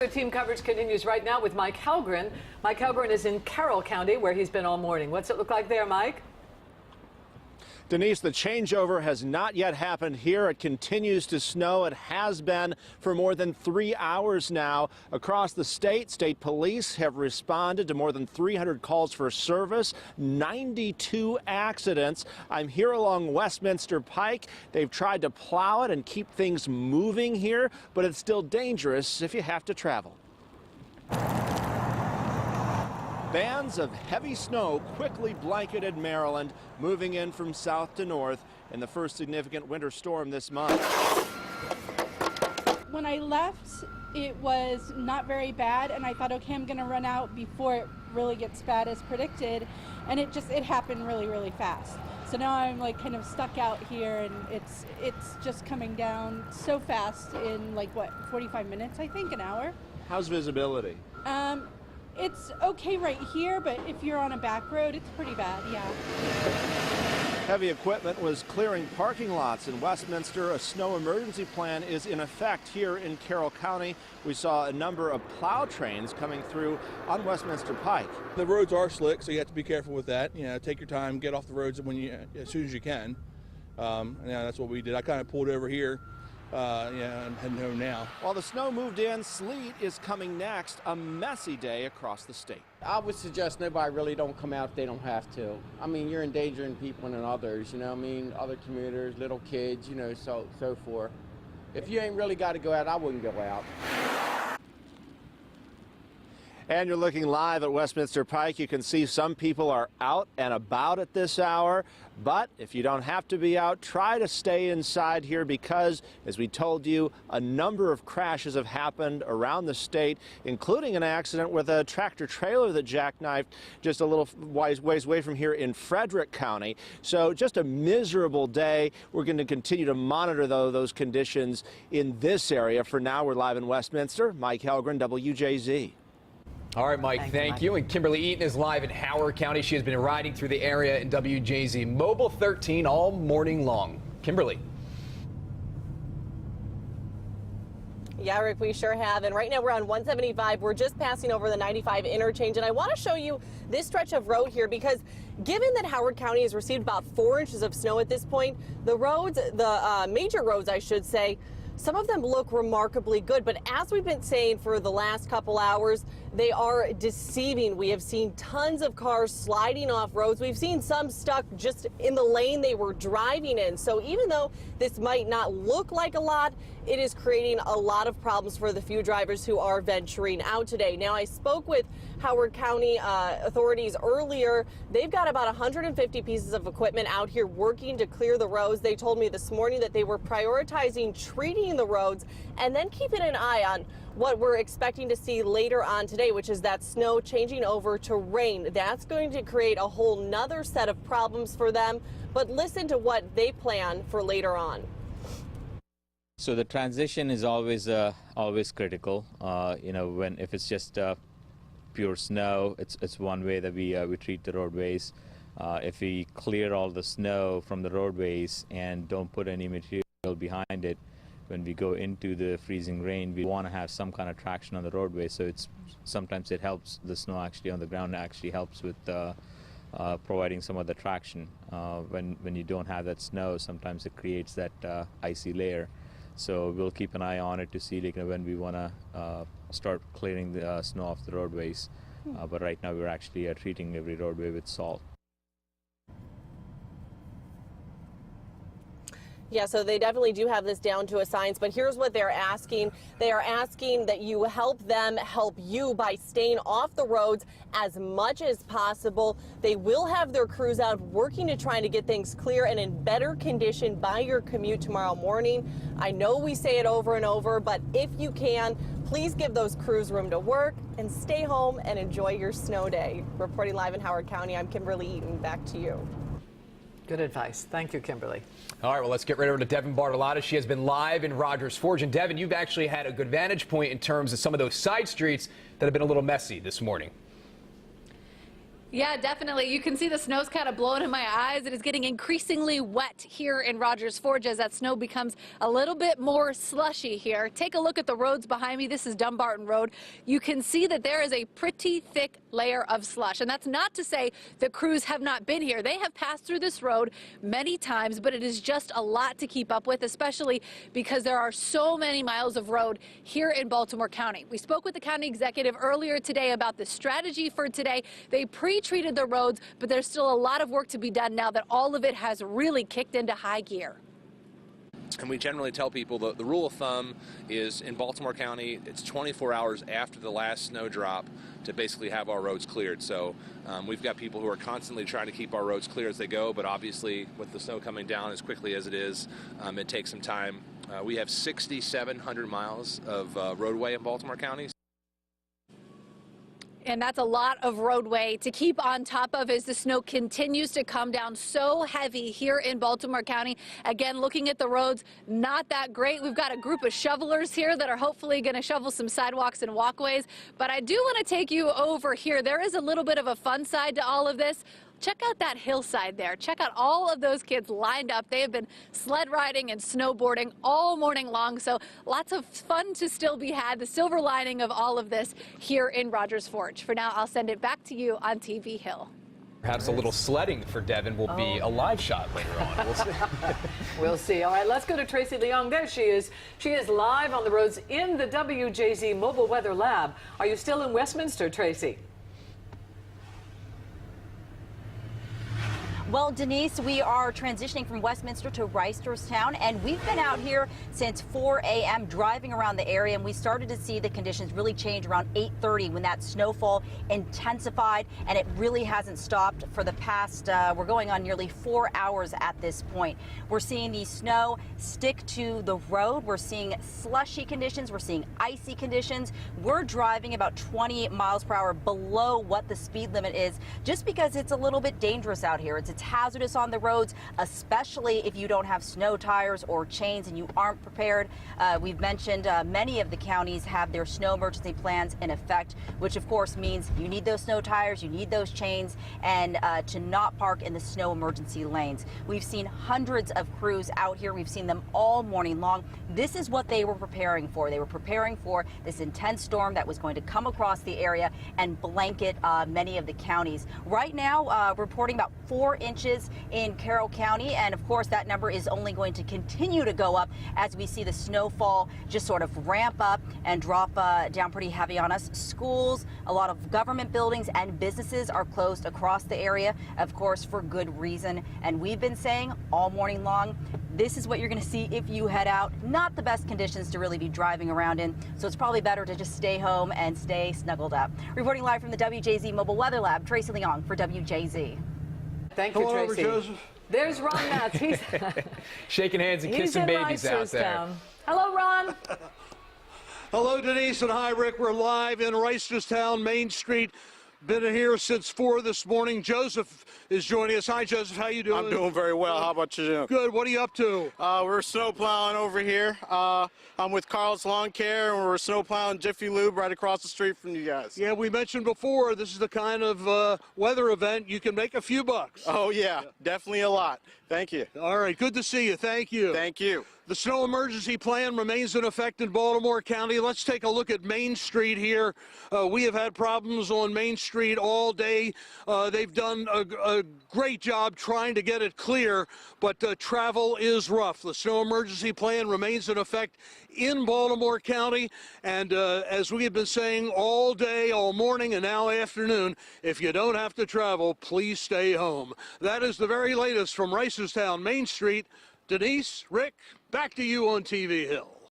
The team coverage continues right now with Mike Helgren. Mike Helgren is in Carroll County, where he's been all morning. What's it look like there, Mike? Denise, the changeover has not yet happened here. It continues to snow. It has been for more than 3 hours now. Across the state police have responded to more than 300 calls for service, 92 accidents. I'm here along Westminster Pike. They've tried to plow it and keep things moving here, but it's still dangerous if you have to travel. Bands of heavy snow quickly blanketed Maryland, moving in from south to north in the first significant winter storm this month. When I left, it was not very bad, and I thought, okay, I'm going to run out before it really gets bad as predicted, and it happened really, really fast. So now I'm like kind of stuck out here, and it's just coming down so fast in like, what, 45 minutes, I think, an hour. How's visibility? It's okay right here, but if you're on a back road, it's pretty bad, yeah. Heavy equipment was clearing parking lots in Westminster. A snow emergency plan is in effect here in Carroll County. We saw a number of plow trains coming through on Westminster Pike. The roads are slick, so you have to be careful with that. You know, take your time, get off the roads as soon as you can. That's what we did. I kind of pulled over here. I'm heading home now. While the snow moved in, sleet is coming next. A messy day across the state. I would suggest nobody really don't come out if they don't have to. I mean, you're endangering people and others, you know what I mean? Other commuters, little kids, you know, so forth. If you ain't really got to go out, I wouldn't go out. And you're looking live at Westminster Pike. You can see some people are out and about at this hour. But if you don't have to be out, try to stay inside here because, as we told you, a number of crashes have happened around the state, including an accident with a tractor trailer that jackknifed just a little ways away from here in Frederick County. So just a miserable day. We're going to continue to monitor, though, those conditions in this area. For now, we're live in Westminster. Mike Helgren, WJZ. All right, Mike, thank you. And Kimberly Eaton is live in Howard County. She has been riding through the area in WJZ Mobile 13 all morning long. Kimberly. Yeah, Rick, we sure have. And right now we're on 175. We're just passing over the 95 interchange. And I want to show you this stretch of road here because given that Howard County has received about 4 inches of snow at this point, the roads, the major roads, I should say, some of them look remarkably good, but as we've been saying for the last couple hours, they are deceiving. We have seen tons of cars sliding off roads. We've seen some stuck just in the lane they were driving in. So even though this might not look like a lot, it is creating a lot of problems for the few drivers who are venturing out today. Now, I spoke with Howard County authorities earlier. They've got about 150 pieces of equipment out here working to clear the roads. They told me this morning that they were prioritizing treating the roads and then keeping an eye on what we're expecting to see later on today, which is that snow changing over to rain. That's going to create a whole nother set of problems for them. But listen to what they plan for later on. So the transition is always critical. If it's just pure snow, it's one way that we treat the roadways. If we clear all the snow from the roadways and don't put any material behind it, when we go into the freezing rain, we want to have some kind of traction on the roadway. So sometimes it helps. The snow actually on the ground actually helps with providing some of the traction. When you don't have that snow, sometimes it creates that icy layer. So we'll keep an eye on it to see when we want to start clearing the snow off the roadways. But right now we're actually treating every roadway with salt. Yeah, so they definitely do have this down to a science, but here's what they're asking. They are asking that you help them help you by staying off the roads as much as possible. They will have their crews out working to try to get things clear and in better condition by your commute tomorrow morning. I know we say it over and over, but if you can, please give those crews room to work and stay home and enjoy your snow day. Reporting live in Howard County, I'm Kimberly Eaton. Back to you. Good advice. Thank you, Kimberly. All right, well, let's get right over to Devin Bartolotta. She has been live in Rogers Forge. And Devin, you've actually had a good vantage point in terms of some of those side streets that have been a little messy this morning. Yeah, definitely. You can see the snow's kind of blowing in my eyes. It is getting increasingly wet here in Rogers Forge as that snow becomes a little bit more slushy here. Take a look at the roads behind me. This is Dumbarton Road. You can see that there is a pretty thick layer of slush. And that's not to say that crews have not been here. They have passed through this road many times, but it is just a lot to keep up with, especially because there are so many miles of road here in Baltimore County. We spoke with the county executive earlier today about the strategy for today. They pre-treated the roads, but there's still a lot of work to be done now that all of it has really kicked into high gear. And we generally tell people the rule of thumb is in Baltimore County, it's 24 hours after the last snow drop to basically have our roads cleared. So we've got people who are constantly trying to keep our roads clear as they go, but obviously with the snow coming down as quickly as it is, it takes some time. We have 6,700 miles of roadway in Baltimore County. And that's a lot of roadway to keep on top of as the snow continues to come down so heavy here in Baltimore County. Again, looking at the roads, not that great. We've got a group of shovelers here that are hopefully going to shovel some sidewalks and walkways. But I do want to take you over here. There is a little bit of a fun side to all of this. Check out that hillside there. Check out all of those kids lined up. They have been sled riding and snowboarding all morning long, so lots of fun to still be had. The silver lining of all of this here in Rogers Forge. For now, I'll send it back to you on TV Hill. Perhaps a little sledding for Devin will be a live shot later on. We'll see. We'll see. All right, let's go to Tracy Leong. There she is. She is live on the roads in the WJZ Mobile Weather Lab. Are you still in Westminster, Tracy? Well, Denise, we are transitioning from Westminster to Reisterstown, and we've been out here since 4 a.m. driving around the area, and we started to see the conditions really change around 8:30 when that snowfall intensified, and it really hasn't stopped for the past, we're going on nearly 4 hours at this point. We're seeing the snow stick to the road. We're seeing slushy conditions. We're seeing icy conditions. We're driving about 20 miles per hour below what the speed limit is, just because it's a little bit dangerous out here. It's hazardous on the roads, especially if you don't have snow tires or chains and you aren't prepared. We've mentioned many of the counties have their snow emergency plans in effect, which of course means you need those snow tires, you need those chains, and to not park in the snow emergency lanes. We've seen hundreds of crews out here. We've seen them all morning long. This is what they were preparing for. They were preparing for this intense storm that was going to come across the area and blanket many of the counties. Right now, reporting about 4 inches in Carroll County, and of course that number is only going to continue to go up as we see the snowfall just sort of ramp up and drop down pretty heavy on us. Schools, a lot of government buildings and businesses are closed across the area, of course for good reason, and we've been saying all morning long, this is what you're going to see if you head out. Not the best conditions to really be driving around in, so it's probably better to just stay home and stay snuggled up. Reporting live from the WJZ Mobile Weather Lab, Tracy Leong for WJZ. Thank you, Hello, Tracy. Joseph. There's Ron Matz. He's shaking hands and kissing babies out there. Hello, Ron. Hello, Denise, and hi, Rick. We're live in Reisterstown, Main Street. Been here since 4 this morning. Joseph is joining us. Hi, Joseph. How you doing? I'm doing very well. How about you? Good. What are you up to? We're snow plowing over here. I'm with Carl's Lawn Care, and we're snow plowing Jiffy Lube right across the street from you guys. Yeah, we mentioned before, this is the kind of weather event you can make a few bucks. Oh, yeah. Definitely a lot. Thank you. All right. Good to see you. Thank you. Thank you. The snow emergency plan remains in effect in Baltimore County. Let's take a look at Main Street here. We have had problems on Main Street all day. They've done a great job trying to get it clear, but travel is rough. The snow emergency plan remains in effect in Baltimore County, and as we have been saying all day, all morning, and now afternoon, if you don't have to travel, please stay home. That is the very latest from Reisterstown, Main Street. Denise, Rick, back to you on TV Hill.